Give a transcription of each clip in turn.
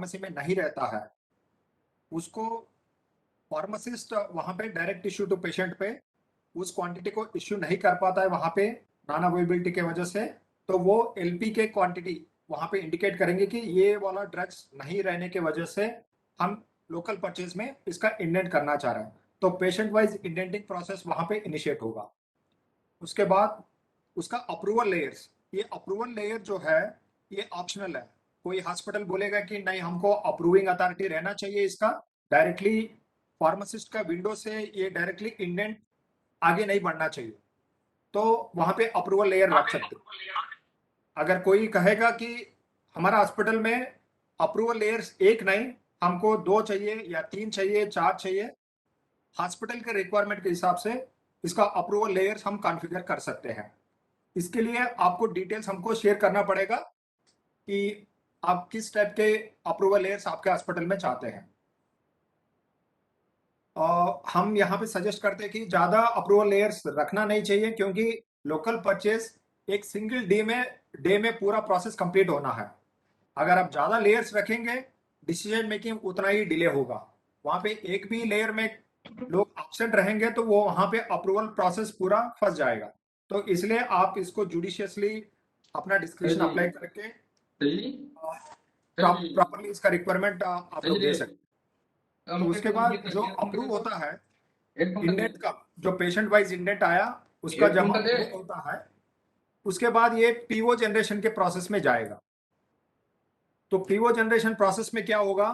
Pharmacy में नहीं रहता है उसको फार्मासिस्ट वहां पे डायरेक्ट इश्यू टू पेशेंट पे उस क्वांटिटी को इश्यू नहीं कर पाता है वहां पे नॉन अवेलेबिलिटी के वजह से, तो वो एलपी के क्वांटिटी वहां पे इंडिकेट करेंगे कि ये वाला ड्रग्स नहीं रहने के वजह से हम लोकल परचेज में इसका इंडेंट करना चाह रहे हैं। तो पेशेंट वाइज इंडेंटिंग प्रोसेस वहां पे इनिशिएट होगा। उसके बाद उसका अप्रूवल लेयर्स, ये अप्रूवल लेयर जो है ये ऑप्शनल है। कोई हॉस्पिटल बोलेगा कि नहीं हमको अप्रूविंग अथॉरिटी रहना चाहिए इसका, डायरेक्टली फार्मासिस्ट का विंडो से ये डायरेक्टली इंडेंट आगे नहीं बढ़ना चाहिए, तो वहां पे अप्रूवल लेयर रख सकते हैं। अगर कोई कहेगा कि हमारा हॉस्पिटल में अप्रूवल लेयर्स एक नहीं, हमको 2 चाहिए या 3 चाहिए 4 चाहिए, हॉस्पिटल के रिक्वायरमेंट के हिसाब से इसका अप्रूवल लेयर्स हम कॉन्फ़िगर कर सकते हैं। इसके लिए आपको डिटेल्स हमको शेयर करना पड़ेगा कि आप किस टाइप के अप्रूवल लेयर्स आपके हॉस्पिटल में चाहते हैं। हम यहाँ पे सजेस्ट करते हैं कि ज़्यादा अप्रूवल लेयर्स रखना नहीं चाहिए, क्योंकि लोकल परचेज एक सिंगल डे में पूरा प्रोसेस कंप्लीट होना है। अगर आप ज़्यादा लेयर्स रखेंगे डिसीजन मेकिंग उतना ही डिले होगा। वहाँ पे एक भी लेयर में लोग एब्सेंट रहेंगे तो वो वहाँ पे अप्रूवल प्रोसेस पूरा फंस जाएगा। तो इसलिए आप इसको जुडिशियसली अपना डिस्क्रिप्शन अप्लाई करके प्रॉपरली इसका रिक्वायरमेंट आप लोग दे सकते। तो उसके बाद जो अप्रूव होता है इंडेंट का, जो पेशेंट वाइज इंडेंट आया उसका जब अप्रूव होता है उसके बाद ये पीओ जनरेशन के प्रोसेस में जाएगा। तो पीओ जनरेशन प्रोसेस में क्या होगा,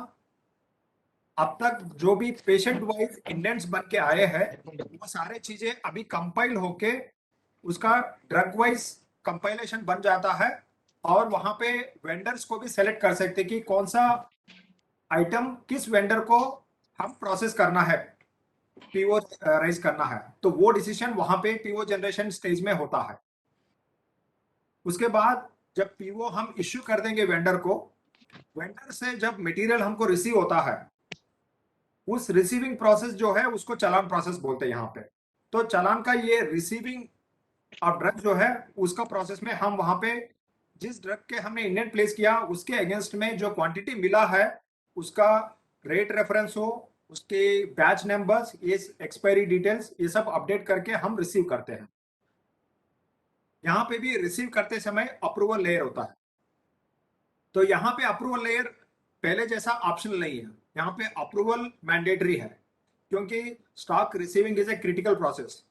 अब तक जो भी पेशेंट वाइज इंडेंट्स बन के आए हैं वो सारे चीजें अभी कंपाइल होके उसका ड्रग वाइज कंपाइलेशन बन जाता है, और वहां पे वेंडर्स को भी सेलेक्ट कर सकते हैं कि कौन सा आइटम किस वेंडर को हम प्रोसेस करना है, पीओ राइज करना है, तो वो डिसीजन वहां पे पीओ जनरेशन स्टेज में होता है। उसके बाद जब पीओ हम इश्यू कर देंगे वेंडर को, वेंडर से जब मटेरियल हमको रिसीव होता है उस रिसीविंग प्रोसेस जो है उसको चालान प्रोसेस बोलते हैं यहाँ पे। तो चालान का ये रिसीविंग ऑफ ड्रग जो है उसका प्रोसेस में हम वहां पे जिस ड्रग के हमने इंडेंट प्लेस किया उसके अगेंस्ट में जो क्वांटिटी मिला है उसका रेट रेफरेंस हो, उसके बैच नंबर्स, ये एक्सपायरी डिटेल्स, ये सब अपडेट करके हम रिसीव करते हैं। यहाँ पे भी रिसीव करते समय अप्रूवल लेयर होता है। तो यहाँ पे अप्रूवल लेयर पहले जैसा ऑप्शनल नहीं है, यहाँ पे अप्रूवल मैंडेटरी है, क्योंकि stock receiving is a critical process.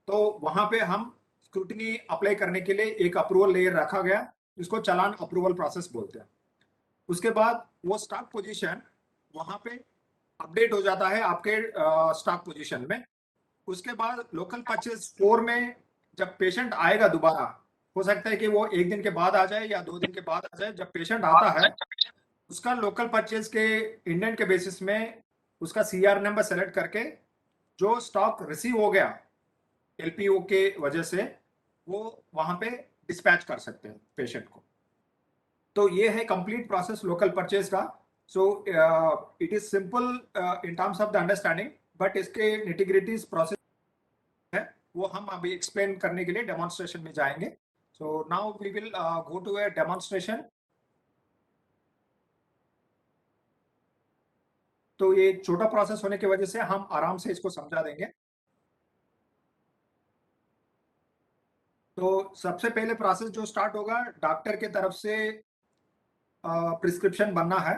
तो वहां पे हम स्क्रूटनी अप्लाई करने के लिए एक अप्रूवल लेयर रखा गया जिसको चालान अप्रूवल प्रोसेस बोलते हैं। उसके बाद वो स्टॉक पोजीशन वहां पे अपडेट हो जाता है आपके स्टॉक पोजीशन में। उसके बाद लोकल परचेज स्टोर में जब पेशेंट आएगा दोबारा, हो सकता है कि वो 1 दिन के बाद आ जाए या 2 दिन के बाद आ जाए, जब पेशेंट आता है उसका लोकल परचेज के इंडेंट के बेसिस में उसका सीआर नंबर सेलेक्ट करके जो स्टॉक रिसीव हो गया एलपीओ के वजह से वो वहां पे डिस्पैच कर सकते हैं पेशेंट को। तो ये है कंप्लीट प्रोसेस लोकल परचेज का। So it is simple in terms of the understanding, but इसके निटिग्रिटीज प्रोसेस है वो हम अभी एक्सप्लेन करने के लिए डेमोन्स्ट्रेशन में जाएंगे। So now we will go to a demonstration. तो ये छोटा प्रोसेस होने की वजह से हम आराम से इसको समझा देंगे। तो सबसे पहले प्रोसेस जो स्टार्ट होगा, डॉक्टर के तरफ से प्रिस्क्रिप्शन बनना है।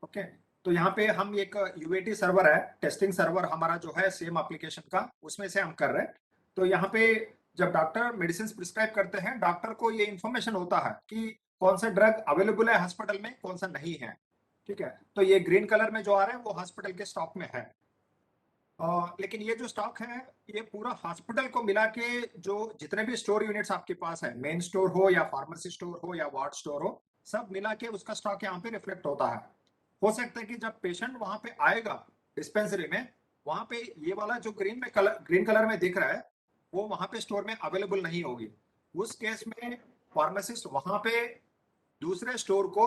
ओके, तो यहाँ पे हम एक यूएटी सर्वर है, टेस्टिंग सर्वर हमारा जो है सेम एप्लीकेशन का, उसमें से हम कर रहे हैं। तो यहाँ पे जब डॉक्टर मेडिसिन प्रिस्क्राइब करते हैं, डॉक्टर को ये इंफॉर्मेशन होता है कि कौन सा ड्रग अवेलेबल है हॉस्पिटल में, कौन सा नहीं है। ठीक है, तो ये ग्रीन कलर में जो आ रहा है वो हॉस्पिटल के स्टॉक में है। लेकिन ये जो स्टॉक है ये पूरा हॉस्पिटल को मिला के जो जितने भी स्टोर यूनिट्स आपके पास है, मेन स्टोर हो या फार्मेसी स्टोर हो या वार्ड स्टोर हो, सब मिला के उसका स्टॉक यहाँ पे रिफ्लेक्ट होता है। हो सकता है कि जब पेशेंट वहां पे आएगा डिस्पेंसरी में, वहां पे ये वाला जो ग्रीन कलर में दिख रहा है वो वहां पे स्टोर में अवेलेबल नहीं होगी। उस केस में फार्मासिस्ट वहां पे दूसरे स्टोर को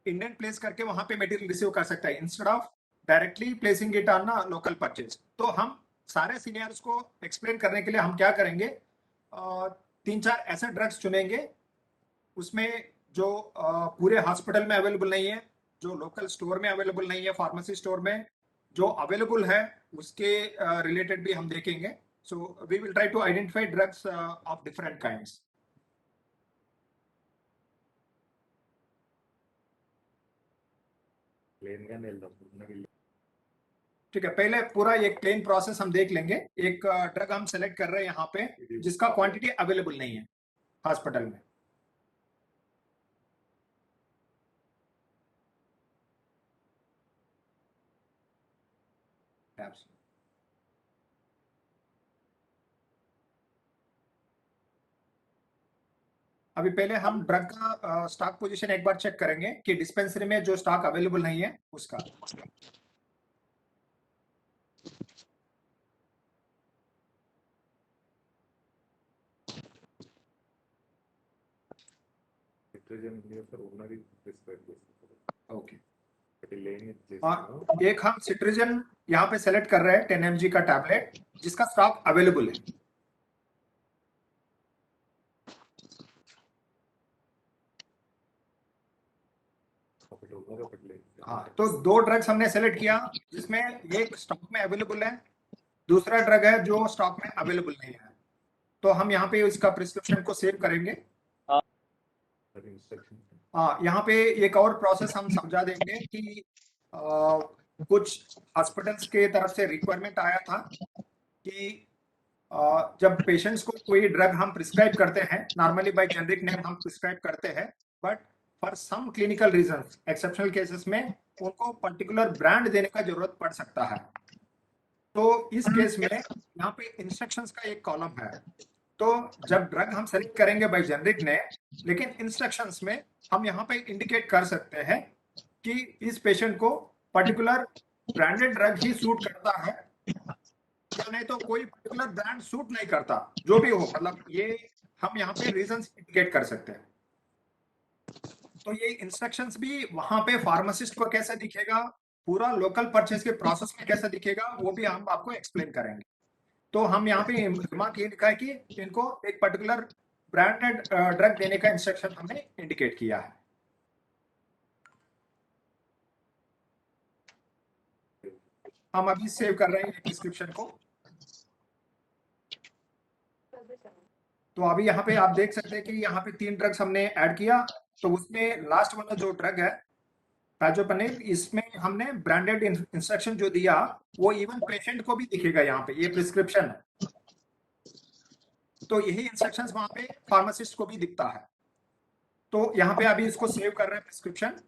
इंडेंट प्लेस करके वहां पे मटेरियल रिसीव कर सकता है instead of directly placing it on local purchase. तो हम सारे सीनियर्स को एक्सप्लेन करने के लिए हम क्या करेंगे, 3-4 ऐसे ड्रग्स चुनेंगे उसमें जो पूरे हॉस्पिटल में अवेलेबल नहीं है, जो लोकल स्टोर में अवेलेबल नहीं है, फार्मेसी स्टोर में जो अवेलेबल है उसके रिलेटेड भी हम देखेंगे. So we will try to identify drugs of different kinds. ठीक है, पहले पूरा एक प्लेन प्रोसेस हम देख लेंगे. एक ड्रग हम सेलेक्ट कर रहे हैं यहाँ पे जिसका क्वांटिटी अवेलेबल नहीं है हॉस्पिटल में. अभी पहले हम ड्रग का स्टॉक पोजीशन एक बार चेक करेंगे कि डिस्पेंसरी में जो स्टॉक अवेलेबल नहीं है उसका. ओके, एक हम सिट्रिजन यहाँ पे सेलेक्ट कर रहे हैं 10 mg का टैबलेट जिसका स्टॉक अवेलेबल है. हाँ, तो दो ड्रग्स हमने सेलेक्ट किया जिसमें एक स्टॉक में अवेलेबल है, दूसरा ड्रग है जो स्टॉक में अवेलेबल नहीं है. तो हम यहाँ पे इसका प्रिस्क्रिप्शन को सेव करेंगे. हाँ, यहाँ पे एक और प्रोसेस हम समझा देंगे कि कुछ हॉस्पिटल्स के तरफ से रिक्वायरमेंट आया था कि जब पेशेंट्स को कोई ड्रग हम प्रिस्क्राइब करते हैं, नॉर्मली बाय जेनरिक नेम हम प्रिस्क्राइब करते हैं, but for some clinical reasons, exceptional cases में उनको पर्टिकुलर ब्रांड देने का जरूरत पड़ सकता है. तो इस केस में यहाँ पे इंस्ट्रक्शंस का एक कॉलम है. तो जब ड्रग हम सेलेक्ट करेंगे बाय जेनरिक नेम, लेकिन इंस्ट्रक्शंस में हम यहाँ पे इंडिकेट कर सकते हैं कि इस पेशेंट को पर्टिकुलर ब्रांडेड ड्रग ही सूट करता है या नहीं तो कोई पर्टिकुलर ब्रांड सूट नहीं करता, जो भी हो, मतलब ये हम यहाँ पे रीजंस इंडिकेट कर सकते हैं. तो ये इंस्ट्रक्शंस भी वहां पे फार्मासिस्ट को कैसे दिखेगा, पूरा लोकल परचेज के प्रोसेस में कैसे दिखेगा, वो भी हम आपको एक्सप्लेन करेंगे. तो हम यहाँ पे दिमाग ये लिखा है कि इनको एक पर्टिकुलर ब्रांडेड ड्रग देने का इंस्ट्रक्शन हमने इंडिकेट किया है. हम अभी सेव कर रहे हैं प्रिस्क्रिप्शन को. तो अभी यहाँ पे आप देख सकते हैं कि यहाँ पे 3 ड्रग्स हमने ऐड किया. तो उसमें लास्ट वाला जो ड्रग है पैजोपनिल, इसमें हमने ब्रांडेड इंस्ट्रक्शन जो दिया वो इवन पेशेंट को भी दिखेगा. यहाँ पे ये प्रिस्क्रिप्शन है, तो यही इंस्ट्रक्शंस वहां पे फार्मासिस्ट को भी दिखता है. तो यहाँ पे अभी इसको सेव कर रहे हैं प्रिस्क्रिप्शन.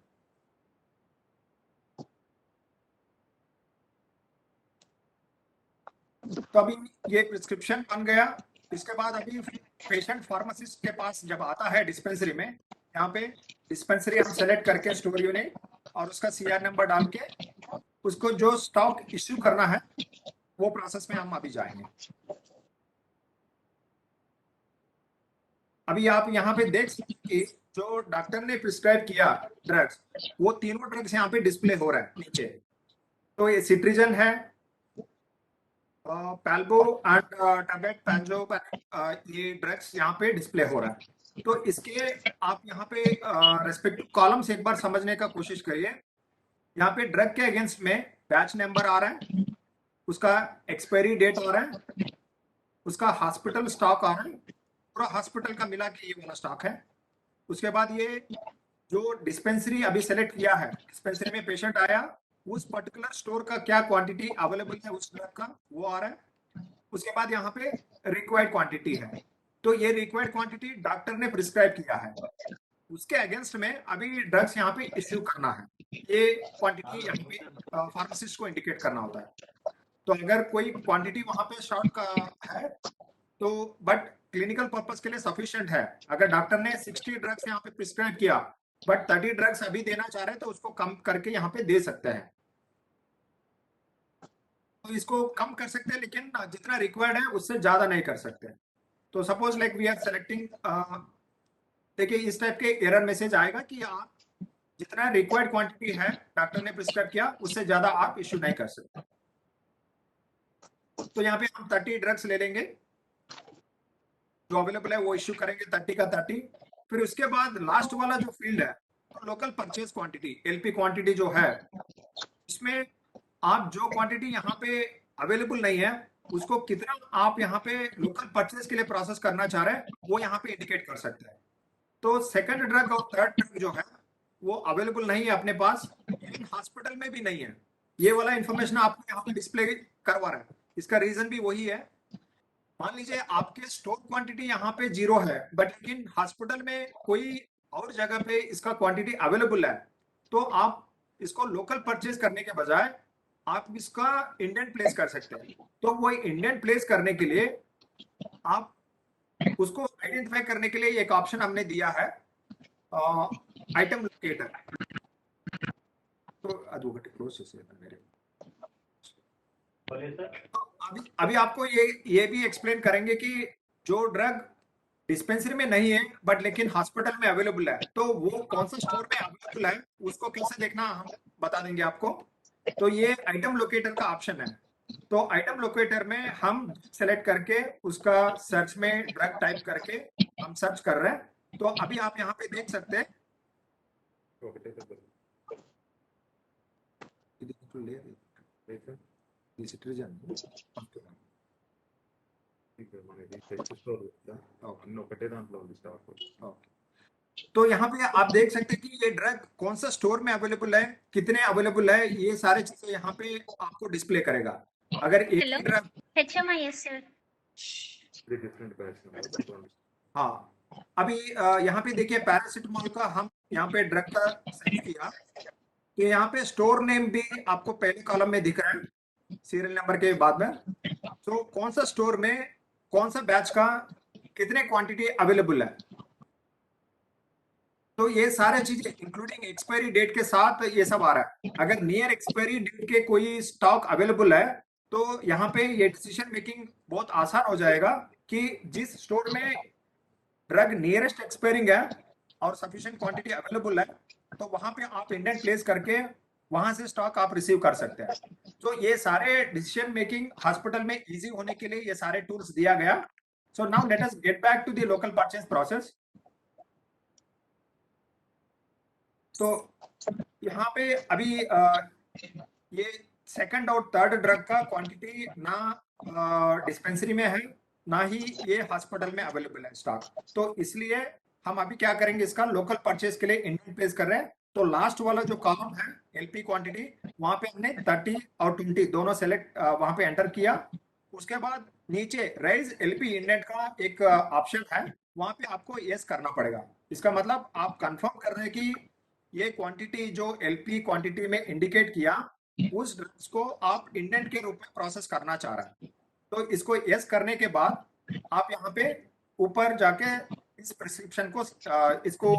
तो अभी ये प्रिस्क्रिप्शन बन गया. इसके बाद अभी पेशेंट फार्मासिस्ट के पास जब आता है डिस्पेंसरी में, यहाँ पे डिस्पेंसरी हम सेलेक्ट करके स्टोर यूनिट और उसका सीआर नंबर डाल के उसको जो स्टॉक इश्यू करना है वो प्रोसेस में हम अभी जाएंगे. अभी आप यहाँ पे देख सकते हैं कि जो डॉक्टर ने प्रिस्क्राइब किया ड्रग्स, वो तीनों ड्रग्स यहाँ पे डिस्प्ले हो रहा है नीचे. तो ये सिट्रिजन है, पैल्बो एंड टैबलेट पैंजो, ये ड्रग्स यहाँ पे डिस्प्ले हो रहा है. तो इसके आप यहाँ पे रेस्पेक्टिव कॉलम्स एक बार समझने का कोशिश करिए. यहाँ पे ड्रग के अगेंस्ट में बैच नंबर आ रहा है, उसका एक्सपायरी डेट आ रहा है, उसका हॉस्पिटल स्टॉक आ रहा है, पूरा हॉस्पिटल का मिला के ये वाला स्टॉक है. उसके बाद ये जो डिस्पेंसरी अभी सेलेक्ट किया है, डिस्पेंसरी में पेशेंट आया, उस पर्टिकुलर स्टोर का क्या क्वांटिटी अवेलेबल है उस ड्रग का वो आ रहा है. उसके बाद यहाँ पे रिक्वायर्ड क्वांटिटी है. तो ये रिक्वायर्ड क्वांटिटी डॉक्टर ने प्रिस्क्राइब किया है, उसके अगेंस्ट में अभी ड्रग्स यहाँ पे इश्यू करना है. ये क्वांटिटी यहाँ पे फार्मासिस्ट को इंडिकेट करना होता है. तो अगर कोई क्वांटिटी वहां पे शॉर्ट का है तो बट क्लिनिकल पर्पस के लिए सफिशिएंट है. अगर डॉक्टर ने 60 ड्रग्स यहाँ पे प्रिस्क्राइब किया बट 30 ड्रग्स अभी देना चाह रहे हैं तो उसको कम करके यहाँ पे दे सकते हैं. तो इसको कम कर सकते हैं लेकिन जितना रिक्वायर्ड है उससे ज्यादा नहीं कर सकते. तो suppose like we are selecting, देखिए इस टाइप के एरर मैसेज आएगा कि आप जितना रिक्वायर्ड क्वांटिटी है डॉक्टर ने प्रिस्क्राइब किया उससे ज्यादा आप इश्यू नहीं कर सकते. तो यहाँ पे हम 30 ड्रग्स ले लेंगे जो अवेलेबल है, वो इश्यू करेंगे 30 का 30. फिर उसके बाद लास्ट वाला जो फील्ड है local purchase quantity LP quantity जो है, इसमें आप जो क्वांटिटी यहाँ पे अवेलेबल नहीं है उसको कितना आप यहाँ पे लोकल परचेज के लिए प्रोसेस करना चाह रहे हैं वो यहाँ पे इंडिकेट कर सकते हैं। तो सेकंड ड्रग और थर्ड ड्रग जो है वो अवेलेबल नहीं है अपने पास, लेकिन हॉस्पिटल में भी नहीं है। ये वाला इंफॉर्मेशन आपको यहाँ पे डिस्प्ले करवा रहा है। इसका रीजन भी वही है। मान लीजिए आपके स्टोर क्वांटिटी यहाँ पे 0 है, बट लेकिन हॉस्पिटल में कोई और जगह पे इसका क्वांटिटी अवेलेबल है, तो आप इसको लोकल परचेज करने के बजाय आप इसका इंडेंट प्लेस कर सकते हैं। तो वो इंडेंट प्लेस करने के लिए आप उसको आइडेंटिफाई करने के लिए एक ऑप्शन हमने दिया है, आइटम लोकेटर। तो अधोघटे प्रोसेस है मेरे। तो अभी आपको ये भी एक्सप्लेन करेंगे कि जो ड्रग डिस्पेंसरी में नहीं है बट लेकिन हॉस्पिटल में अवेलेबल है, तो वो कौन सा स्टोर में अवेलेबल है उसको कैसे देखना हम बता देंगे आपको। तो ये आइटम लोकेटर का ऑप्शन है। तो आइटम लोकेटर में हम सेलेक्ट करके उसका सर्च में ड्रग टाइप करके हम सर्च कर रहे हैं। तो अभी आप यहाँ पे देख सकते हैं तो यहाँ पे आप देख सकते हैं कि ये ड्रग कौन सा स्टोर में अवेलेबल है, कितने अवेलेबल है, ये सारे चीजें यहाँ पे आपको डिस्प्ले करेगा। अगर एक ही ड्रग हाँ, अभी यहाँ पे देखिए पैरासिटामोल का हम यहाँ पे ड्रग का सर्च किया तो यहाँ पे स्टोर नेम भी आपको पहले कॉलम में दिख रहा है सीरियल नंबर के बाद में। तो कौन सा स्टोर में कौन सा बैच का कितने क्वांटिटी अवेलेबल है, तो ये सारे चीजें इंक्लूडिंग एक्सपायरी डेट के साथ ये सब आ रहा है। अगर नियर एक्सपायरी डेट के कोई स्टॉक अवेलेबल है तो यहाँ पे ये डिसीजन मेकिंग बहुत आसान हो जाएगा कि जिस स्टोर में ड्रग नियरेस्ट एक्सपायरिंग है और सफिशिएंट क्वांटिटी अवेलेबल है तो वहां पे आप इंडेंट प्लेस करके वहां से स्टॉक आप रिसीव कर सकते हैं। तो ये सारे डिसीजन मेकिंग हॉस्पिटल में इजी होने के लिए ये सारे टूल्स दिया गया। So now let us get back to the local purchase process. तो यहाँ पे अभी ये सेकंड और थर्ड ड्रग का क्वांटिटी ना डिस्पेंसरी में है ना ही ये हॉस्पिटल में अवेलेबल है स्टॉक। तो इसलिए हम अभी क्या करेंगे, इसका लोकल परचेज के लिए इंडेंट प्लेस कर रहे हैं। तो लास्ट वाला जो कॉलम है एलपी क्वांटिटी, वहां पे हमने 30 और 20 दोनों सेलेक्ट वहां पे एंटर किया। उसके बाद नीचे रेज एलपी इंडेंट का एक ऑप्शन है, वहां पे आपको यस करना पड़ेगा। इसका मतलब आप कंफर्म कर रहे हैं कि ये क्वांटिटी जो एलपी क्वांटिटी में इंडिकेट किया उस ड्रग्स को आप इंडेंट के रूप में प्रोसेस करना चाह रहे हैं। तो इसको यस करने के बाद आप यहाँ पे ऊपर जाके इस प्रिस्क्रिप्शन को इसको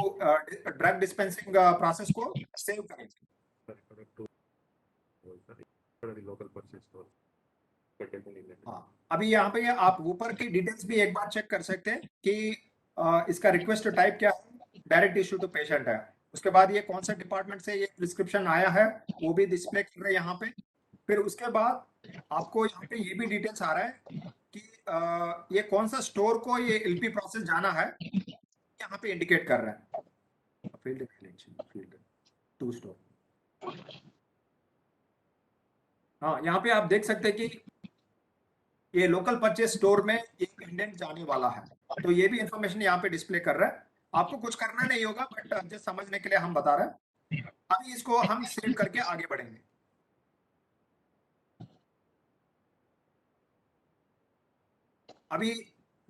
ड्रग डिस्पेंसिंग प्रोसेस को सेव करेंगे। हाँ, अभी यहाँ पे आप ऊपर की डिटेल्स भी एक बार चेक कर सकते हैं कि इसका रिक्वेस्ट टाइप क्या है, डायरेक्ट इश्यू टू पेशेंट है। उसके बाद ये कौन सा डिपार्टमेंट से ये प्रिस्क्रिप्शन आया है वो भी डिस्प्ले कर रहे हैं यहाँ पे। फिर उसके बाद आपको यहाँ पे ये भी डिटेल्स आ रहा है कि ये कौन सा स्टोर को ये एलपी प्रोसेस जाना है, यहाँ पे इंडिकेट कर रहा है फील्ड टू स्टोर। हाँ, यहाँ पे आप देख सकते हैं कि ये लोकल परचेज स्टोर में एक इंडेंट जाने वाला है। तो ये भी इंफॉर्मेशन यहाँ पे डिस्प्ले कर रहा है। आपको कुछ करना नहीं होगा बट जस्ट समझने के लिए हम बता रहे हैं। अभी इसको हम सेव करके आगे बढ़ेंगे। अभी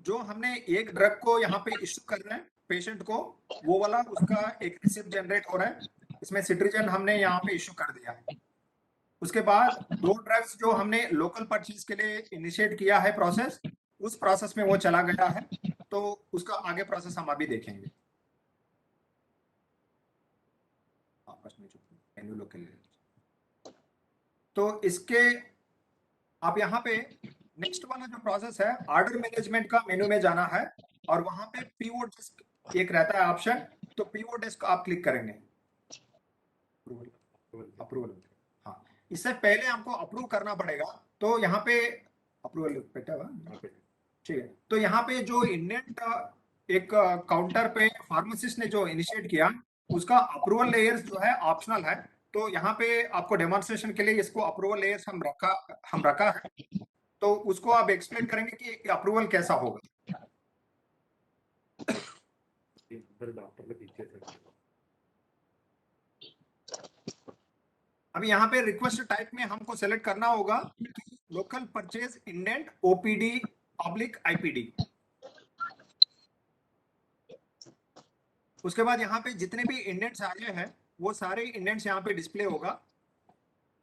जो हमने एक ड्रग को यहाँ पे इश्यू कर रहे हैं पेशेंट को, वो वाला उसका एक रिसिप्ट जनरेट हो रहा है। इसमें सिट्रीजन हमने यहाँ पे इश्यू कर दिया। उसके बाद 2 ड्रग्स जो हमने लोकल परचेज के लिए इनिशिएट किया है प्रोसेस, उस प्रोसेस में वो चला गया है। तो उसका आगे प्रोसेस हम अभी देखेंगे। तो इसके आप यहाँ पे नेक्स्ट वाला जो प्रोसेस है ऑर्डर मैनेजमेंट का मेनू में जाना है और वहां पे पीओ डेस्क एक रहता है ऑप्शन। तो पीओ डेस्क आप क्लिक करेंगे। अप्रूवल, हाँ, इससे पहले हमको अप्रूव करना पड़ेगा। तो यहाँ पे अप्रूवल बेटा ठीक है। तो यहाँ पे जो इंडेंट एक काउंटर पे फार्मासिस्ट ने जो इनिशिएट किया उसका अप्रूवल लेयर्स जो है ऑप्शनल है। तो यहाँ पे आपको डेमोन्स्ट्रेशन के लिए इसको अप्रूवल लेयर्स हम रखा है, तो उसको आप एक्सप्लेन करेंगे कि अप्रूवल कैसा होगा। अभी यहाँ पे रिक्वेस्ट टाइप में हमको सेलेक्ट करना होगा local purchase indent OPD public IPD. उसके बाद यहाँ पे जितने भी इंडेंट्स आए हैं वो सारे इंडेंट्स यहाँ पे डिस्प्ले होगा।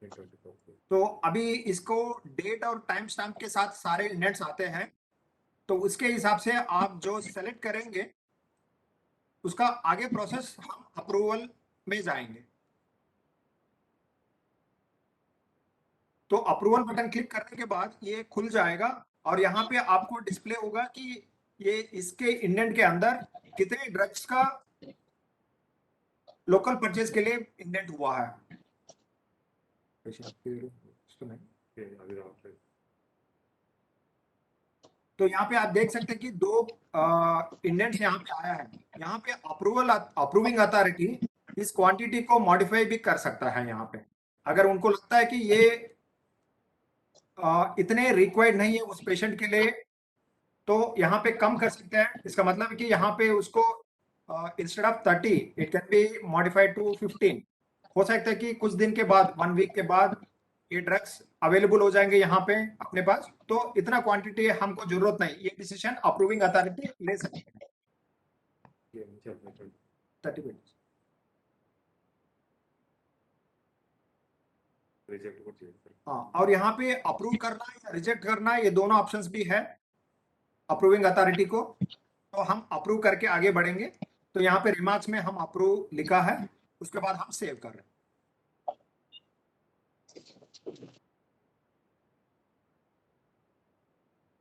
तो अभी इसको डेट और टाइम स्टैम्प के साथ सारे इंडेंट्स आते हैं, तो उसके हिसाब से आप जो सेलेक्ट करेंगे उसका आगे प्रोसेस हम अप्रूवल में जाएंगे। तो अप्रूवल बटन क्लिक करने के बाद ये खुल जाएगा और यहाँ पे आपको डिस्प्ले होगा कि ये इसके इंडेंट के अंदर कितने ड्रग्स का लोकल परचेज के लिए इंडेंट हुआ है। तो यहाँ पे आप देख सकते हैं कि दो इंडेंट्स यहाँ पे आया है। यहाँ पे अप्रूविंग अथॉरिटी इस क्वांटिटी को मॉडिफाई भी कर सकता है। यहाँ पे अगर उनको लगता है कि ये इतने रिक्वायर्ड नहीं है उस पेशेंट के लिए, तो यहाँ पे कम कर सकते हैं। इसका मतलब है कि यहाँ पे उसको instead of 30 it can be modified to 15। हो सकता है कि कुछ दिन के बाद 1 वीक के बाद ये ड्रग्स अवेलेबल हो जाएंगे यहाँ पे अपने पास, तो इतना क्वांटिटी हमको जरूरत नहीं। ये डिसीजन अप्रूविंग अथॉरिटी ले सकते हैं। 30 मिनट्स हाँ, और यहाँ पे अप्रूव करना या रिजेक्ट करना ये दोनों ऑप्शंस भी है अप्रूविंग अथॉरिटी को। तो हम अप्रूव करके आगे बढ़ेंगे। तो यहाँ पे रिमार्क्स में हम अप्रूव लिखा है, उसके बाद हम सेव कर रहे हैं।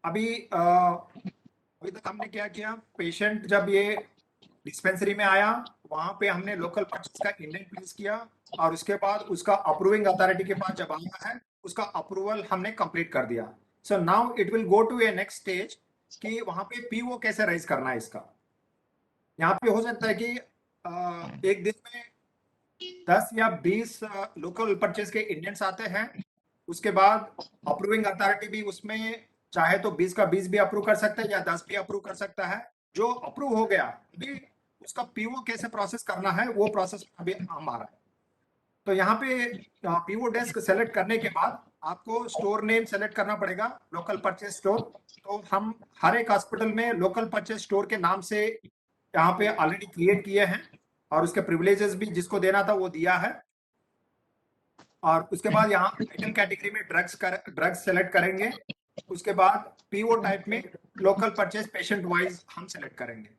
अभी तक हमने क्या किया, पेशेंट जब ये डिस्पेंसरी में आया वहां पे हमने लोकल परचेज का इंडेंट प्लेस किया और उसके बाद उसका अप्रूविंग अथॉरिटी के पास जब आया है उसका अप्रूवल हमने कंप्लीट कर दिया। So now it will go to a next stage कि वहां पे पीओ कैसे राइज करना है इसका। यहाँ पे हो सकता है कि एक दिन में 10 या 20 लोकल परचेज के इंडेंट्स आते हैं। उसके बाद अप्रूविंग अथॉरिटी भी उसमें चाहे तो 20 का 20 भी अप्रूव कर सकता है या 10 भी अप्रूव कर सकता है। जो अप्रूव हो गया अभी उसका पीओ कैसे प्रोसेस करना है वो प्रोसेस अभी हम आ रहा है। तो यहाँ पे पीओ डेस्क सेलेक्ट करने के बाद आपको स्टोर नेम सेलेक्ट करना पड़ेगा, लोकल परचेज स्टोर। तो हम हर एक हॉस्पिटल में लोकल परचेज स्टोर के नाम से यहाँ पे ऑलरेडी क्रिएट किए हैं और उसके प्रिविलेजेस भी जिसको देना था वो दिया है। और उसके बाद यहाँ आइटम कैटेगरी में ड्रग्स सेलेक्ट करेंगे। उसके बाद पीओ टाइप में लोकल परचेज पेशेंट वाइज हम सेलेक्ट करेंगे।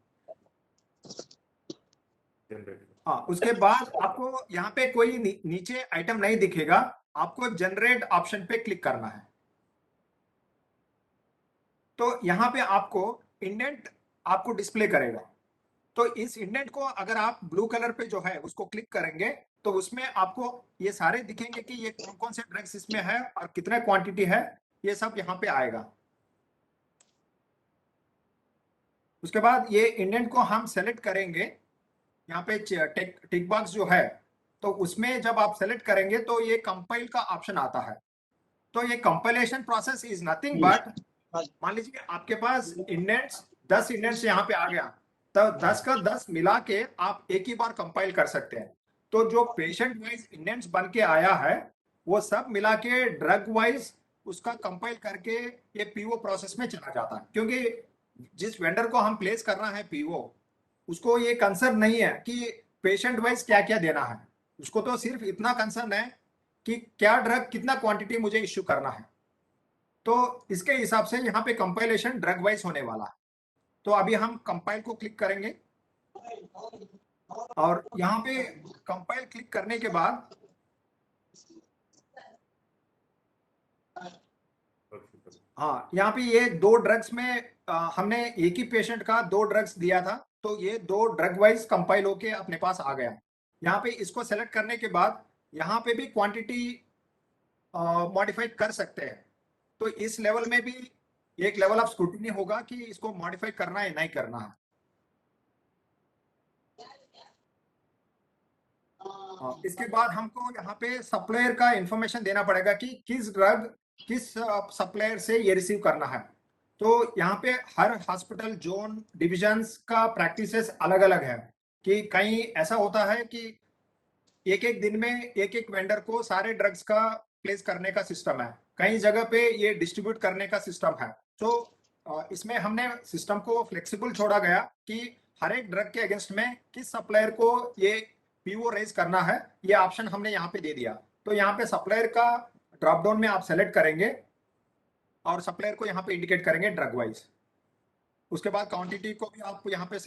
हाँ, उसके बाद आपको यहाँ पे कोई नीचे आइटम नहीं दिखेगा, आपको जनरेट ऑप्शन पे क्लिक करना है। तो यहाँ पे आपको इंडेंट आपको डिस्प्ले करेगा। तो इस इंडेंट को अगर आप ब्लू कलर पे जो है उसको क्लिक करेंगे तो उसमें आपको ये सारे दिखेंगे कि ये कौन कौन से ड्रग्स इसमें है और कितना क्वांटिटी है, ये सब यहाँ पे आएगा। उसके बाद ये इंडेंट को हम सेलेक्ट करेंगे। यहाँ पे टिक बॉक्स जो है तो उसमें जब आप सेलेक्ट करेंगे तो ये कंपाइल का ऑप्शन आता है। तो ये compilation process is nothing but, मान लीजिए आपके पास इंडेंट्स 10 इंडेंट्स यहाँ पे आ गया, तो 10 का 10 मिला के आप एक ही बार कंपाइल कर सकते हैं। तो जो पेशेंट वाइज इंडेंट्स बन के आया है वो सब मिला के ड्रग वाइज उसका कंपाइल करके ये पीओ प्रोसेस में चला जाता है। क्योंकि जिस वेंडर को हम प्लेस करना है पीओ, उसको ये कंसर्न नहीं है कि पेशेंट वाइज क्या क्या देना है, उसको तो सिर्फ इतना कंसर्न है कि क्या ड्रग कितना क्वांटिटी मुझे इश्यू करना है। तो इसके हिसाब से यहाँ पे कंपाइलेशन ड्रग वाइज होने वाला है। तो अभी हम कंपाइल को क्लिक करेंगे और यहाँ पे कंपाइल क्लिक करने के बाद हाँ, यहाँ पे ये 2 ड्रग्स में हमने एक ही पेशेंट का 2 ड्रग्स दिया था, तो ये 2 ड्रग वाइज कंपाइल होके अपने पास आ गया। यहाँ पे इसको सेलेक्ट करने के बाद यहाँ पे भी क्वांटिटी मॉडिफाई कर सकते हैं। तो इस लेवल में भी एक लेवल ऑफ स्क्रूटिनी होगा कि इसको मॉडिफाई करना है नहीं करना है। इसके बाद हमको यहाँ पे सप्लायर का इंफॉर्मेशन देना पड़ेगा कि किस ड्रग किस सप्लायर से ये रिसीव करना है। तो यहाँ पे हर हॉस्पिटल जोन डिविजन्स का प्रैक्टिसेस अलग अलग है कि कहीं ऐसा होता है कि एक एक दिन में एक एक वेंडर को सारे ड्रग्स का प्लेस करने का सिस्टम है, कई जगह पे ये डिस्ट्रीब्यूट करने का सिस्टम है। तो इसमें हमने सिस्टम को फ्लेक्सिबल छोड़ा गया कि हर एक ड्रग के अगेंस्ट में किस सप्लायर को ये पीओ रेज करना है, ये ऑप्शन हमने यहाँ पे दे दिया। तो यहाँ पे सप्लायर का ड्रॉप डाउन में आप सेलेक्ट करेंगे और सप्लायर को यहाँ पे इंडिकेट करेंगे ड्रग वाइज। उसके बाद क्वांटिटी को भी आप यहाँ पे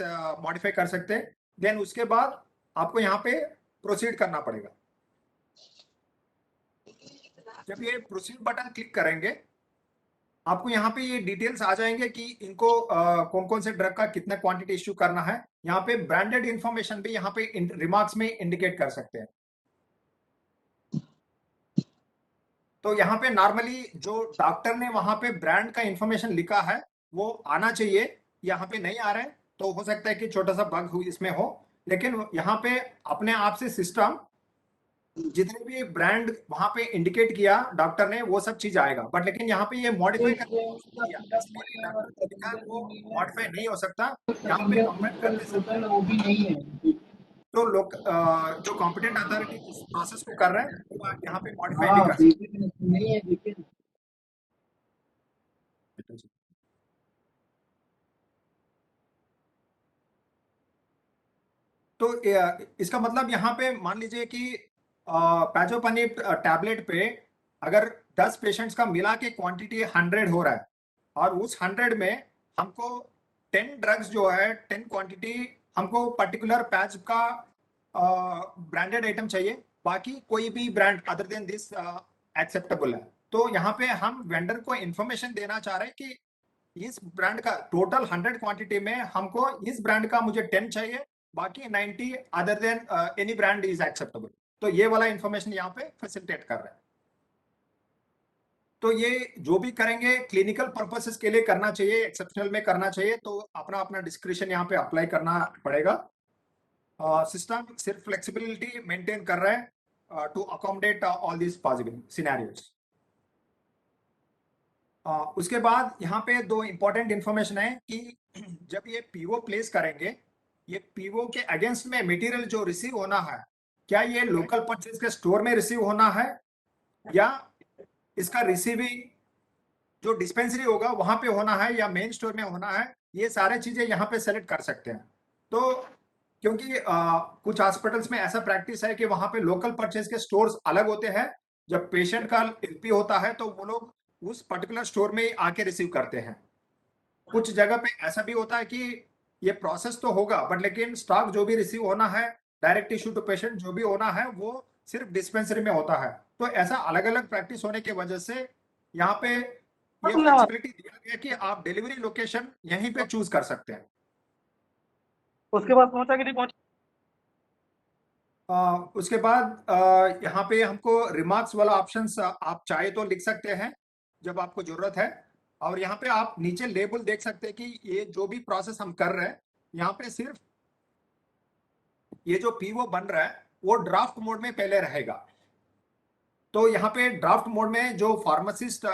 मॉडिफाई कर सकते हैं। देन उसके बाद आपको यहाँ पे प्रोसीड करना पड़ेगा। जब ये प्रोसीड बटन क्लिक करेंगे आपको यहाँ पे ये डिटेल्स आ जाएंगे कि इनको कौन कौन से ड्रग का कितना क्वांटिटी इश्यू करना है। यहाँ पे ब्रांडेड इंफॉर्मेशन भी यहाँ पे रिमार्क्स में इंडिकेट कर सकते हैं। तो यहाँ पे नॉर्मली जो डॉक्टर ने वहां पे ब्रांड का इंफॉर्मेशन लिखा है वो आना चाहिए, यहाँ पे नहीं आ रहा है तो हो सकता है कि छोटा सा बग इसमें हो। लेकिन यहाँ पे अपने आप से सिस्टम जितने भी ब्रांड वहां पे इंडिकेट किया डॉक्टर ने वो सब चीज आएगा। बट लेकिन यहाँ पे ये मॉडिफाई कर दिया, इसलिए डॉक्टर ने लिखा है वो मॉडिफाई नहीं हो सकता। यहाँ पे अमेंड कर दे सकते हैं। वो भी नहीं है। तो लोग जो कॉम्पिटेंट अथॉरिटी इस प्रोसेस को कर रहे हैं वो यहाँ पे मॉडिफाई भी हाँ कर सकते देखिए नहीं है, देखिए हैं। तो इसका मतलब यहाँ पे मान लीजिए कि पैजोपनिप टैबलेट पे अगर 10 पेशेंट्स का मिला के क्वांटिटी 100 हो रहा है और उस 100 में हमको 10 ड्रग्स जो है 10 क्वांटिटी हमको पर्टिकुलर पैच का ब्रांडेड आइटम चाहिए, बाकी कोई भी brand other than this acceptable है। तो यहाँ पे हम वेंडर को इंफॉर्मेशन देना चाह रहे हैं कि इस ब्रांड का टोटल 100 क्वांटिटी में हमको इस ब्रांड का मुझे 10 चाहिए, बाकी 90 other than any brand is acceptable. तो ये वाला इंफॉर्मेशन यहाँ पे फैसिलिटेट कर रहे हैं। तो ये जो भी करेंगे क्लिनिकल पर्पसेस के लिए करना चाहिए, एक्सेप्शनल में करना चाहिए, तो अपना अपना डिस्क्रिप्शन यहाँ पे अप्लाई करना पड़ेगा। सिस्टम सिर्फ फ्लेक्सिबिलिटी मेंटेन कर रहा है to accommodate all this possible scenarios. उसके बाद यहाँ पे दो इंपॉर्टेंट इंफॉर्मेशन है कि जब ये पीओ प्लेस करेंगे, ये पीओ के अगेंस्ट में मटेरियल जो रिसीव होना है, क्या ये लोकल परचेज के स्टोर में रिसीव होना है या इसका रिसीविंग जो डिस्पेंसरी होगा वहां पे होना है या मेन स्टोर में होना है, ये सारे चीजें यहाँ पे सेलेक्ट कर सकते हैं। तो क्योंकि कुछ हॉस्पिटल्स में ऐसा प्रैक्टिस है कि वहां पे लोकल परचेज के स्टोर्स अलग होते हैं, जब पेशेंट का एलपी होता है तो वो लोग उस पर्टिकुलर स्टोर में ही आके रिसीव करते हैं। कुछ जगह पे ऐसा भी होता है कि ये प्रोसेस तो होगा बट लेकिन स्टॉक जो भी रिसीव होना है डायरेक्ट इशू टू पेशेंट जो भी होना है वो सिर्फ डिस्पेंसरी में होता है। तो ऐसा अलग अलग प्रैक्टिस होने की वजह से यहाँ पे ये फ्लेक्सिबिलिटी दिया गया कि आप डिलीवरी लोकेशन यहीं पे चूज कर सकते हैं। उसके बाद पहुंचा कि नहीं पहुंचा। उसके बाद यहाँ पे हमको रिमार्क्स वाला ऑप्शन आप चाहे तो लिख सकते हैं जब आपको जरूरत है। और यहाँ पे आप नीचे लेबल देख सकते हैं कि ये जो भी प्रोसेस हम कर रहे हैं यहाँ पे सिर्फ ये जो पीओ बन रहा है वो ड्राफ्ट मोड में पहले रहेगा। तो यहाँ पे ड्राफ्ट मोड में जो फार्मासिस्ट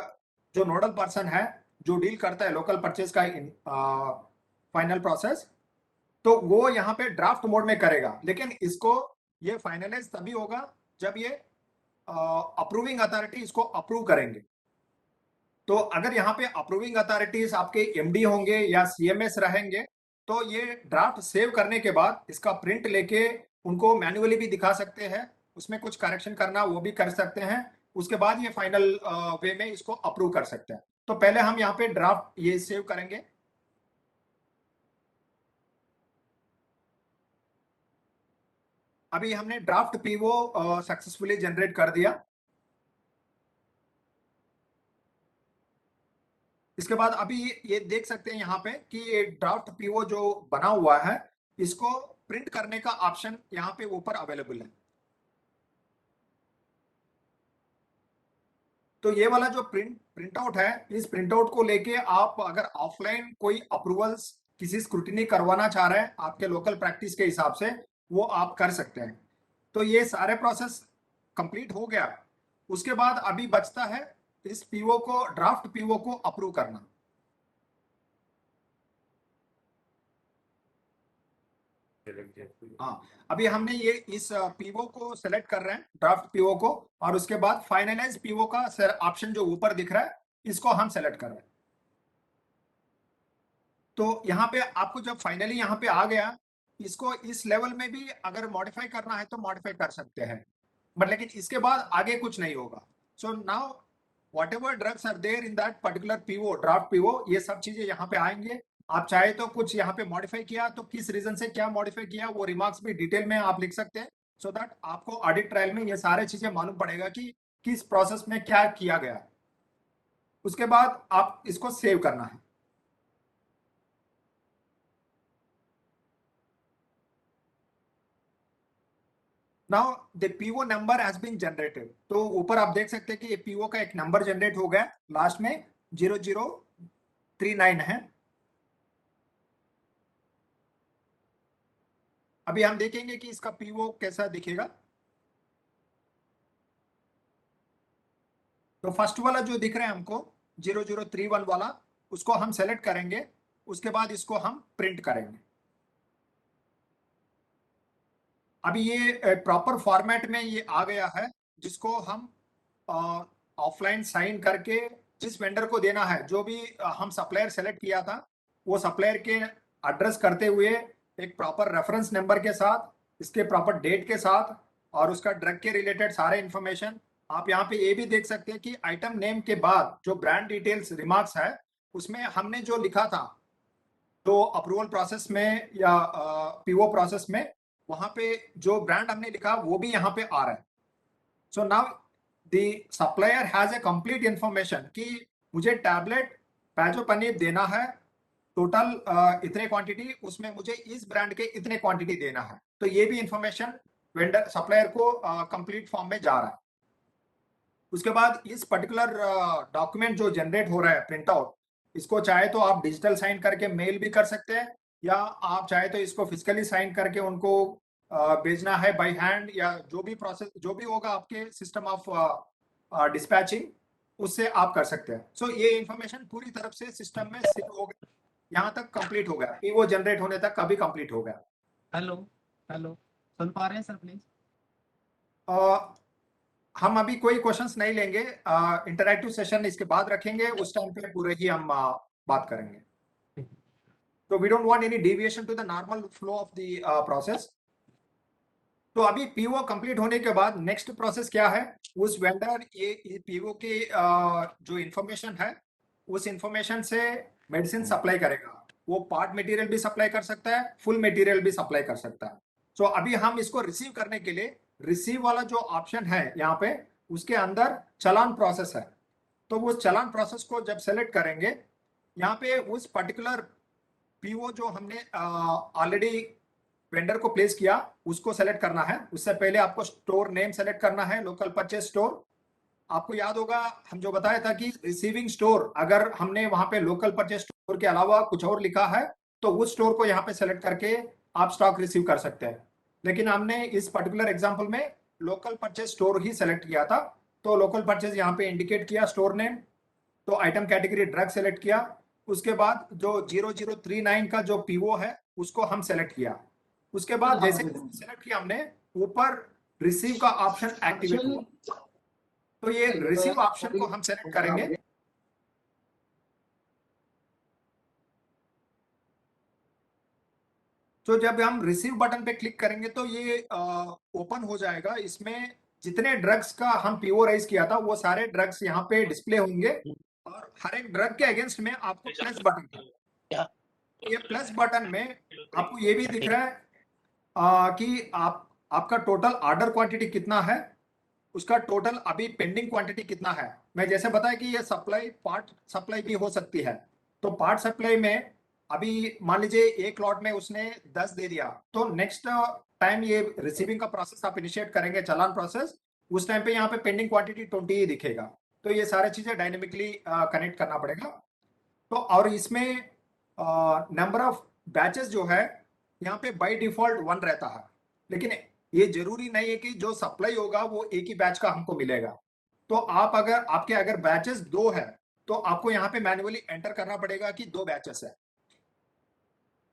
जो नोडल पर्सन है जो डील करता है लोकल परचेज का फाइनल प्रोसेस, तो वो यहाँ पे ड्राफ्ट मोड में करेगा। लेकिन इसको ये फाइनलाइज तभी होगा जब ये अप्रूविंग अथॉरिटी इसको अप्रूव करेंगे। तो अगर यहाँ पे अप्रूविंग अथॉरिटीज आपके एमडी होंगे या सीएमएस रहेंगे तो ये ड्राफ्ट सेव करने के बाद इसका प्रिंट लेके उनको मैन्युअली भी दिखा सकते हैं, उसमें कुछ करेक्शन करना वो भी कर सकते हैं। उसके बाद ये फाइनल वे में इसको अप्रूव कर सकते हैं। तो पहले हम यहाँ पे ड्राफ्ट ये सेव करेंगे। अभी हमने ड्राफ्ट पीओ सक्सेसफुली जनरेट कर दिया। इसके बाद अभी ये देख सकते हैं यहाँ पे कि ये ड्राफ्ट पीओ जो बना हुआ है इसको प्रिंट करने का ऑप्शन यहाँ पे ऊपर अवेलेबल है। तो ये वाला जो प्रिंट आउट है, इस प्रिंट आउट को लेके आप अगर ऑफलाइन कोई अप्रूवल्स किसी स्क्रूटिनी करवाना चाह रहे हैं आपके लोकल प्रैक्टिस के हिसाब से वो आप कर सकते हैं। तो ये सारे प्रोसेस कंप्लीट हो गया। उसके बाद अभी बचता है इस पीओ को, ड्राफ्ट पीओ को अप्रूव करना। हाँ, अभी हमने ये इस पीओ को सेलेक्ट कर रहे हैं, ड्राफ्ट पीओ को, और उसके बाद फाइनलाइज पीओ का ऑप्शन जो ऊपर दिख रहा है इसको हम सेलेक्ट कर रहे हैं। तो यहाँ पे आपको जब फाइनली यहाँ पे आ गया, इसको इस लेवल में भी अगर मॉडिफाई करना है तो मॉडिफाई कर सकते हैं, बट लेकिन इसके बाद आगे कुछ नहीं होगा। So now whatever drugs are there in that particular PO, draft PO, ये सब चीजें यहाँ पे आएंगे। आप चाहे तो कुछ यहाँ पे मॉडिफाई किया तो किस रीजन से क्या मॉडिफाई किया वो रिमार्क्स भी डिटेल में आप लिख सकते हैं, सो दैट आपको ऑडिट ट्रायल में ये सारे चीजें मालूम पड़ेगा कि किस प्रोसेस में क्या किया गया। उसके बाद आप इसको सेव करना है। Now the PO number has been generated. तो ऊपर आप देख सकते हैं कि ये पीओ का एक नंबर जनरेट हो गया, लास्ट में 0039 है। अभी हम देखेंगे कि इसका पीओ कैसा दिखेगा। तो फर्स्ट वाला जो दिख रहा है हमको 0031 वाला, उसको हम सेलेक्ट करेंगे। उसके बाद इसको हम प्रिंट करेंगे। अभी ये प्रॉपर फॉर्मेट में ये आ गया है, जिसको हम ऑफलाइन साइन करके जिस वेंडर को देना है, जो भी हम सप्लायर सेलेक्ट किया था, वो सप्लायर के एड्रेस करते हुए एक प्रॉपर रेफरेंस नंबर के साथ, इसके प्रॉपर डेट के साथ, और उसका ड्रग के रिलेटेड सारे इंफॉर्मेशन। आप यहाँ पे ये भी देख सकते हैं कि आइटम नेम के बाद जो ब्रांड डिटेल्स रिमार्क्स है, उसमें हमने जो लिखा था तो अप्रूवल प्रोसेस में या पीओ प्रोसेस में, वहां पे जो ब्रांड हमने लिखा वो भी यहाँ पे आ रहा है। So now the supplier has a complete information कि मुझे टैबलेट पैजोपनीर देना है, टोटल इतने क्वांटिटी, उसमें मुझे इस ब्रांड के इतने क्वांटिटी देना है। तो ये भी इंफॉर्मेशन वेंडर सप्लायर को कंप्लीट फॉर्म में जा रहा है। उसके बाद इस पर्टिकुलर डॉक्यूमेंट जो जनरेट हो रहा है प्रिंट आउट, इसको चाहे तो आप डिजिटल साइन करके मेल भी कर सकते हैं, या आप चाहे तो इसको फिजिकली साइन करके उनको भेजना है बाय हैंड, या जो भी प्रोसेस जो भी होगा आपके सिस्टम ऑफ डिस्पैचिंग, उससे आप कर सकते हैं। सो ये इंफॉर्मेशन पूरी तरफ से सिस्टम में सेव हो गया, यहाँ तक कंप्लीट हो गया, वो जनरेट होने तक अभी कंप्लीट हो गया। हेलो हेलो, सुन पा रहे हैं सर प्लीज? हम अभी कोई क्वेश्चंस नहीं लेंगे, इंटरैक्टिव सेशन इसके बाद रखेंगे, उस टाइम पे पूरे ही हम बात करेंगे। तो we don't want any deviation to the normal flow of the process. तो अभी पीओ कंप्लीट होने के बाद नेक्स्ट प्रोसेस क्या है, उस वेंडर ये पीओ के जो इंफॉर्मेशन है, उस इंफॉर्मेशन से मेडिसिन सप्लाई करेगा। वो पार्ट मटेरियल भी सप्लाई कर सकता है, फुल मटेरियल भी सप्लाई कर सकता है। तो अभी हम इसको रिसीव करने के लिए रिसीव वाला जो ऑप्शन है यहाँ पे, उसके अंदर चालान प्रोसेस है। तो उस चालान प्रोसेस को जब सेलेक्ट करेंगे, यहाँ पे उस पर्टिकुलर पीओ जो हमने ऑलरेडी वेंडर को प्लेस किया, उसको सेलेक्ट करना है। उससे पहले आपको स्टोर नेम सेलेक्ट करना है, लोकल परचेज स्टोर। आपको याद होगा हम जो बताया था कि रिसीविंग स्टोर, अगर हमने वहां पे लोकल परचेज स्टोर के अलावा कुछ और लिखा है तो उस स्टोर को यहाँ पे सेलेक्ट करके आप स्टॉक रिसीव कर सकते हैं। लेकिन हमने इस पर्टिकुलर एग्जांपल में लोकल परचेज स्टोर ही सेलेक्ट किया था, तो लोकल परचेज यहाँ पे इंडिकेट किया, स्टोर नेम, तो आइटम कैटेगरी ड्रग सेलेक्ट किया। उसके बाद जो 0039 का जो पीओ है उसको हम सेलेक्ट किया। उसके बाद जैसे सेलेक्ट किया हमने, ऊपर रिसीव का ऑप्शन एक्टिवेट हुआ। तो ये रिसीव ऑप्शन को हम सेलेक्ट करेंगे। तो जब हम रिसीव बटन पे क्लिक करेंगे तो ये ओपन हो जाएगा। इसमें जितने ड्रग्स का हम पीओ राइज किया था वो सारे ड्रग्स यहाँ पे डिस्प्ले होंगे, और हर एक ड्रग के अगेंस्ट में आपको प्लस बटन, ये प्लस बटन में आपको ये भी दिख रहा है कि आपका टोटल ऑर्डर क्वांटिटी कितना है, उसका टोटल अभी पेंडिंग क्वांटिटी कितना है। मैं जैसे बताया कि ये सप्लाई पार्ट सप्लाई भी हो सकती है। तो पार्ट सप्लाई में अभी मान लीजिए एक लॉट में उसने 10 दे दिया, तो नेक्स्ट टाइम ये रिसीविंग का प्रोसेस आप इनिशिएट करेंगे, चालान प्रोसेस, उस टाइम पे यहाँ पे पेंडिंग क्वांटिटी 20 ही दिखेगा। तो ये सारी चीजें डायनेमिकली कनेक्ट करना पड़ेगा। तो और इसमें नंबर ऑफ बैचेस जो है यहाँ पे बाय डिफॉल्ट 1 रहता है, लेकिन ये जरूरी नहीं है कि जो सप्लाई होगा वो एक ही बैच का हमको मिलेगा। तो आप अगर आपके अगर बैचेस 2 है तो आपको यहाँ पे मैन्युअली एंटर करना पड़ेगा कि 2 बैचेस है।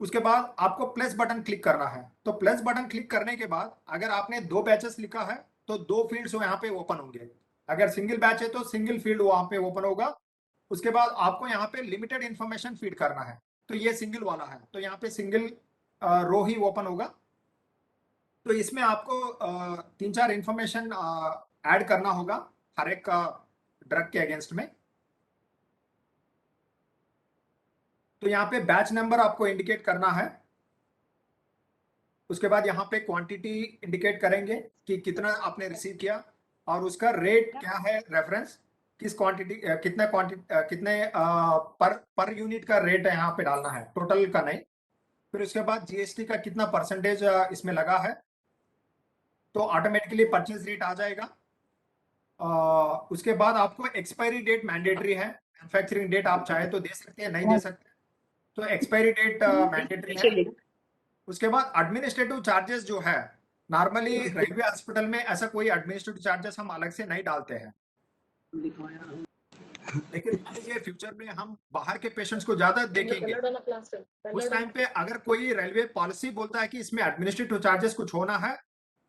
उसके बाद आपको प्लस बटन क्लिक करना है। तो प्लस बटन क्लिक करने के बाद अगर आपने 2 बैचेस लिखा है तो 2 फील्ड्स यहाँ पे ओपन होंगे। अगर सिंगल बैच है तो सिंगल फील्ड वहां पे ओपन होगा। उसके बाद आपको यहाँ पे लिमिटेड इंफॉर्मेशन फीड करना है। तो ये सिंगल वाला है तो यहाँ पे सिंगल रो ही ओपन होगा। तो इसमें आपको 3-4 इंफॉर्मेशन ऐड करना होगा हर एक का ड्रग के अगेंस्ट में। तो यहाँ पे बैच नंबर आपको इंडिकेट करना है। उसके बाद यहाँ पे क्वांटिटी इंडिकेट करेंगे कि कितना आपने रिसीव किया और उसका रेट क्या है रेफरेंस, किस क्वांटिटी कितने क्वांटिटी कितने पर यूनिट का रेट है यहाँ पे डालना है, टोटल का नहीं। फिर उसके बाद जीएसटी का कितना परसेंटेज इसमें लगा है तो ऑटोमेटिकली परचेज रेट आ जाएगा। उसके बाद आपको एक्सपायरी डेट मैंडेटरी है। मैन्युफैक्चरिंग डेट आप चाहे तो दे सकते हैं, नहीं दे सकते तो एक्सपायरी डेट मैंडेटरी है। उसके बाद एडमिनिस्ट्रेटिव चार्जेस जो है, नॉर्मली रेलवे हॉस्पिटल में ऐसा कोई एडमिनिस्ट्रेटिव चार्जेस हम अलग से नहीं डालते हैं। लेकिन मान लीजिए फ्यूचर में हम बाहर के पेशेंट्स को ज्यादा देखेंगे, उस टाइम पे अगर कोई रेलवे पॉलिसी बोलता है कि इसमें एडमिनिस्ट्रेटिव चार्जेस कुछ होना है,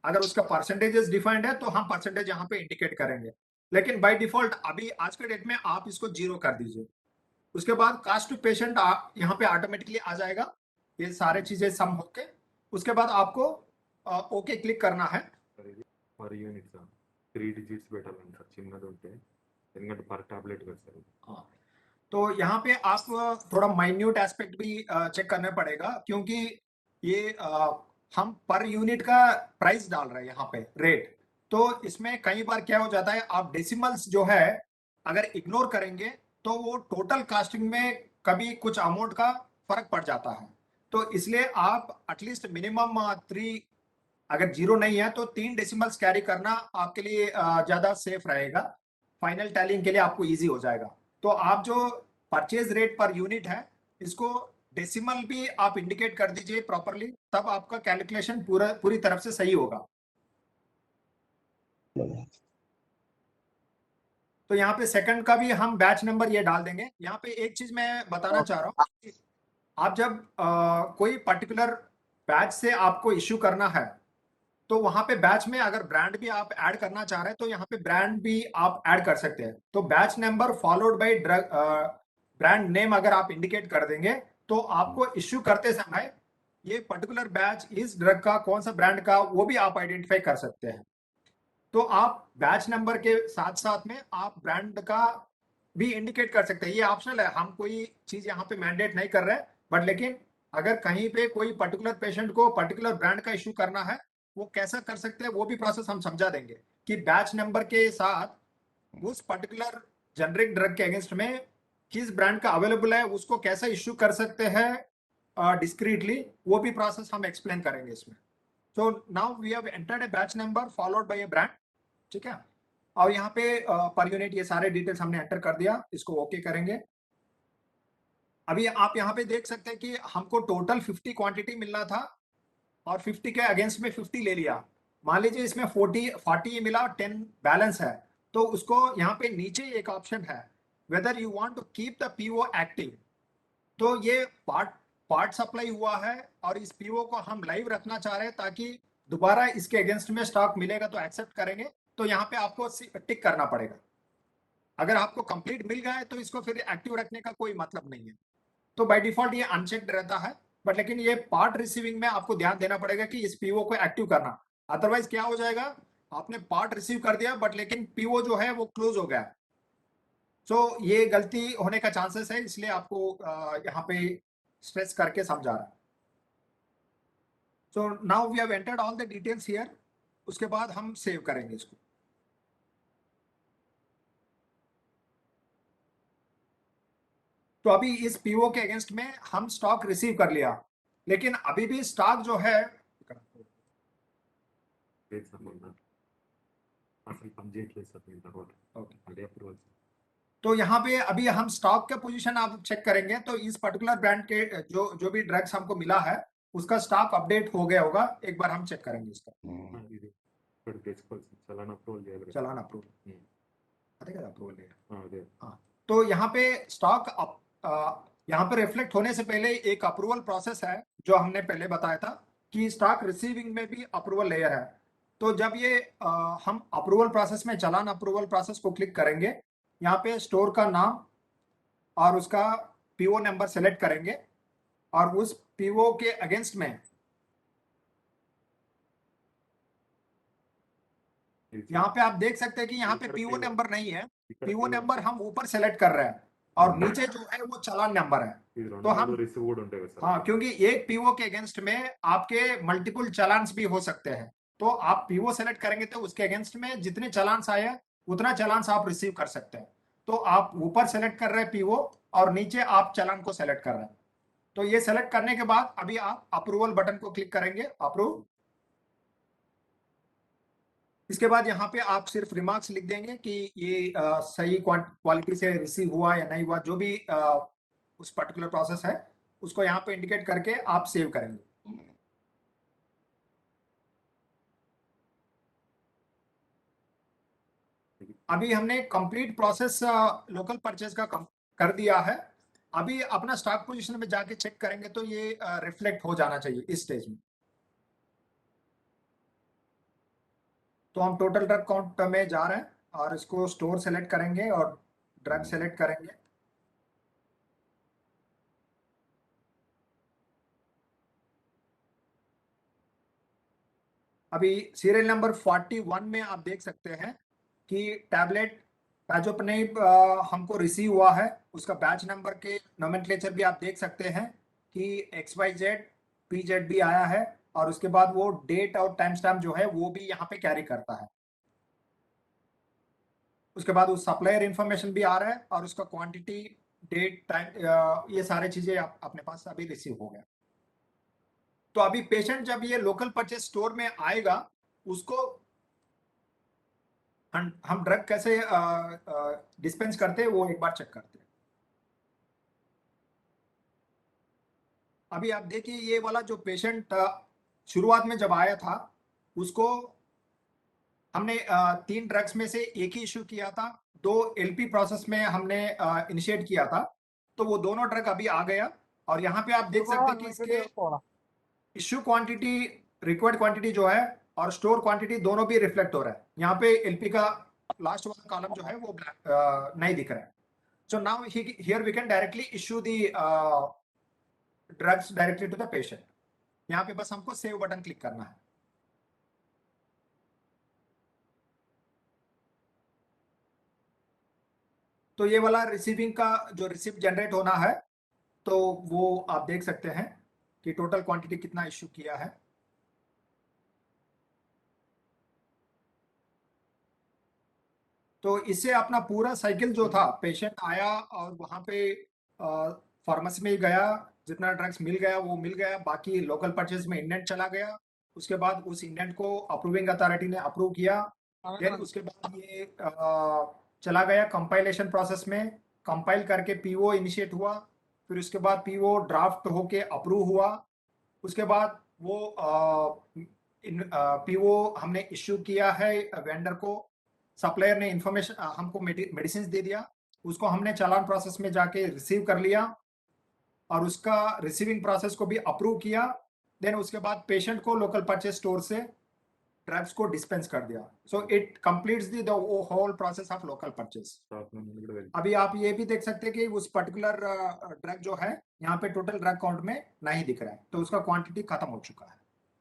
अगर उसका परसेंटेजेस डिफाइंड है तो हम परसेंटेज यहाँ पे इंडिकेट करेंगे। लेकिन बाय डिफॉल्ट अभी आज के डेट में आप इसको 0 कर दीजिए। उसके बाद कास्ट टू पेशेंट यहाँ पे ऑटोमेटिकली आ जाएगा, ये सारे चीजें सम होके। उसके बाद आपको ओके क्लिक करना है। पर యూనిట్ సార్ 3 డిజిట్స్ పెట్టాలండి సార్, చిన్నది ఉంటే ఎందుకంటే పర్ టాబ్లెట్ కదా సార్। हाँ, तो यहाँ पे आप थोड़ा माइन्यूट एस्पेक्ट भी चेक करना पड़ेगा क्योंकि ये हम पर यूनिट का प्राइस डाल रहे हैं यहाँ पे रेट। तो इसमें कई बार क्या हो जाता है, आप डेसिमल्स जो है अगर इग्नोर करेंगे तो वो टोटल कास्टिंग में कभी कुछ अमाउंट का फर्क पड़ जाता है। तो इसलिए आप एटलीस्ट मिनिमम 3, अगर 0 नहीं है तो 3 डेसिमल्स कैरी करना आपके लिए ज्यादा सेफ रहेगा। फाइनल टैलिंग के लिए आपको इजी हो जाएगा। तो आप जो परचेज रेट पर यूनिट है इसको डेसिमल भी आप इंडिकेट कर दीजिए प्रॉपरली, तब आपका कैलकुलेशन पूरी तरफ से सही होगा। तो यहाँ पे सेकंड का भी हम बैच नंबर ये डाल देंगे। यहाँ पे एक चीज मैं बताना चाह रहा हूँ, आप जब कोई पर्टिकुलर बैच से आपको इश्यू करना है तो वहां पे बैच में अगर ब्रांड भी आप ऐड करना चाह रहे हैं तो यहाँ पे ब्रांड भी आप ऐड कर सकते हैं। तो batch number followed bye drug brand name अगर आप इंडिकेट कर देंगे तो आपको इश्यू करते समय ये पर्टिकुलर बैच इस ड्रग का कौन सा ब्रांड का वो भी आप आइडेंटिफाई कर सकते हैं। तो आप बैच नंबर के साथ साथ में आप ब्रांड का भी इंडिकेट कर सकते हैं, ये ऑप्शनल है, हम कोई चीज यहाँ पे मैंडेट नहीं कर रहे हैं। बट लेकिन अगर कहीं पे कोई पर्टिकुलर पेशेंट को पर्टिकुलर ब्रांड का इश्यू करना है वो कैसा कर सकते हैं वो भी प्रोसेस हम समझा देंगे कि बैच नंबर के साथ उस पर्टिकुलर जेनरिक ड्रग के अगेंस्ट में किस ब्रांड का अवेलेबल है उसको कैसा इश्यू कर सकते हैं डिस्क्रीटली, वो भी प्रोसेस हम एक्सप्लेन करेंगे इसमें। तो now we have entered a batch number followed by a brand, ठीक है। और यहाँ पे पर यूनिट ये सारे डिटेल्स हमने एंटर कर दिया, इसको ओके करेंगे। अभी आप यहाँ पे देख सकते हैं कि हमको टोटल 50 क्वांटिटी मिलना था और 50 के अगेंस्ट में 50 ले लिया। मान लीजिए इसमें 40 मिला, 10 बैलेंस है, तो उसको यहाँ पे नीचे एक ऑप्शन है whether you want to keep the PO active. तो ये पार्ट सप्लाई हुआ है और इस पीओ को हम लाइव रखना चाह रहे हैं ताकि दोबारा इसके अगेंस्ट में स्टॉक मिलेगा तो एक्सेप्ट करेंगे। तो यहाँ पे आपको टिक करना पड़ेगा। अगर आपको कंप्लीट मिल गया है तो इसको फिर एक्टिव रखने का कोई मतलब नहीं है। तो बाय डिफॉल्ट ये अनचेक्ड रहता है, बट लेकिन ये पार्ट रिसीविंग में आपको ध्यान देना पड़ेगा कि इस पीओ को एक्टिव करना। अदरवाइज क्या हो जाएगा, आपने पार्ट रिसीव कर दिया बट लेकिन पीओ जो है वो क्लोज हो गया। तो ये गलती होने का चांसेस है, इसलिए आपको यहाँ पे स्ट्रेस करके समझा रहा है। So now we have entered all the details here. उसके बाद हम सेव करेंगे इसको। तो अभी इस पीओ के अगेंस्ट में हम स्टॉक रिसीव कर लिया, लेकिन अभी भी स्टॉक जो है तो यहाँ पे अभी हम स्टॉक का पोजीशन आप चेक करेंगे तो इस पर्टिकुलर ब्रांड के जो भी ड्रग्स हमको मिला है उसका स्टॉक अपडेट हो गया होगा, एक बार हम चेक करेंगे इसका ఇది ఇక్కడ తెచ్చుకోవాల్సి చలాన్ అప్రూవల్ చేయాలి కదా. चलान अप्रूवल अरे अप्रूवल डेट. అదే तो यहाँ पे स्टॉक यहाँ पे रिफ्लेक्ट होने से पहले एक अप्रूवल प्रोसेस है जो हमने पहले बताया था कि स्टॉक रिसीविंग में भी अप्रूवल लेयर है. तो जब ये हम अप्रूवल प्रोसेस में चलान अप्रूवल प्रोसेस को क्लिक करेंगे, यहाँ पे स्टोर का नाम और उसका पीओ नंबर सेलेक्ट करेंगे और उस पीओ के अगेंस्ट में यहाँ पे आप देख सकते हैं कि यहाँ पे पीओ नंबर नहीं है, पीओ नंबर हम ऊपर सेलेक्ट कर रहे हैं और नीचे जो है वो चालान नंबर है. तो हम రిసీవ్ కూడా ఉంటాయి కదా సార్. हाँ, क्योंकि एक पीओ के अगेंस्ट में आपके मल्टीपल चालान्स भी हो सकते हैं. तो आप पीओ सेलेक्ट करेंगे तो उसके अगेंस्ट में जितने चालान्स आए हैं उतना चालान्स आप रिसीव कर सकते हैं. तो आप ऊपर सेलेक्ट कर रहे हैं पीओ और नीचे आप चालान को सेलेक्ट कर रहे हैं. तो ये सेलेक्ट करने के बाद अभी आप अप्रूवल बटन को क्लिक करेंगे, अप्रूव. इसके बाद यहाँ पे आप सिर्फ रिमार्क्स लिख देंगे कि ये सही क्वालिटी से रिसीव हुआ या नहीं हुआ, जो भी उस पर्टिकुलर प्रोसेस है उसको यहाँ पे इंडिकेट करके आप सेव करेंगे. अभी हमने कंप्लीट प्रोसेस लोकल परचेज का कर दिया है. अभी अपना स्टॉक पोजीशन में जाके चेक करेंगे तो ये रिफ्लेक्ट हो जाना चाहिए इस स्टेज में. तो हम टोटल ड्रग काउंट में जा रहे हैं और इसको स्टोर सेलेक्ट करेंगे और ड्रग सेलेक्ट करेंगे. अभी सीरियल नंबर 41 में आप देख सकते हैं कि टैबलेट पैजोपनेब हमको रिसीव हुआ है. उसका बैच नंबर के नोमेनक्लेचर भी आप देख सकते हैं कि XYZ PZ भी आया है और उसके बाद वो डेट और टाइम स्टैम्प जो है वो भी यहाँ पे कैरी करता है. उसके बाद उस सप्लायर इंफॉर्मेशन भी आ रहा है और उसका क्वांटिटी, डेट, टाइम, ये सारी चीजें अपने पास अभी रिसीव हो गया. तो अभी पेशेंट जब ये लोकल परचेज स्टोर में आएगा उसको हम ड्रग कैसे डिस्पेंस करते हैं वो एक बार चेक करते हैं. अभी आप देखिए ये वाला जो पेशेंट शुरुआत में जब आया था उसको हमने 3 ड्रग्स में से एक ही इश्यू किया था, 2 LP प्रोसेस में हमने इनिशिएट किया था. तो वो दोनों ड्रग अभी आ गया और यहाँ पे आप देख सकते हैं कि इसके इश्यू क्वांटिटी, रिक्वायर्ड क्वांटिटी जो है और स्टोर क्वांटिटी दोनों भी रिफ्लेक्ट हो रहा है. यहाँ पे LP का लास्ट वाला कॉलम जो है वो नहीं दिख रहा है. So now here we can directly issue the drugs directly to the patient. यहाँ पे बस हमको सेव बटन क्लिक करना है. तो ये वाला रिसीविंग का जो रिसिप्ट जनरेट होना है तो वो आप देख सकते हैं कि टोटल क्वांटिटी कितना इश्यू किया है. तो इससे अपना पूरा साइकिल जो था, पेशेंट आया और वहां पे फार्मेसी में गया, जितना ड्रग्स मिल गया वो मिल गया, बाकी लोकल परचेज में इंडेंट चला गया. उसके बाद उस इंडेंट को अप्रूविंग अथॉरिटी ने अप्रूव किया. देन उसके बाद ये चला गया कंपाइलेशन प्रोसेस में, कंपाइल करके पीओ इनिशिएट हुआ. फिर उसके बाद पीओ ड्राफ्ट होके अप्रूव हुआ. उसके बाद वो पीओ हमने इश्यू किया है वेंडर को. सप्लायर ने इंफॉर्मेशन हमको मेडिसिन दे दिया, उसको हमने चालान प्रोसेस में जाके रिसीव कर लिया और उसका रिसीविंग प्रोसेस को भी अप्रूव किया. देन उसके बाद पेशेंट को लोकल परचेज स्टोर से ड्रग्स को डिस्पेंस कर दिया. So it completes the whole process of local purchase. अभी आप ये भी देख सकते हैं कि उस पर्टिकुलर ड्रग जो है यहाँ पे टोटल ड्रग काउंट में नहीं दिख रहा है, तो उसका क्वांटिटी खत्म हो चुका है.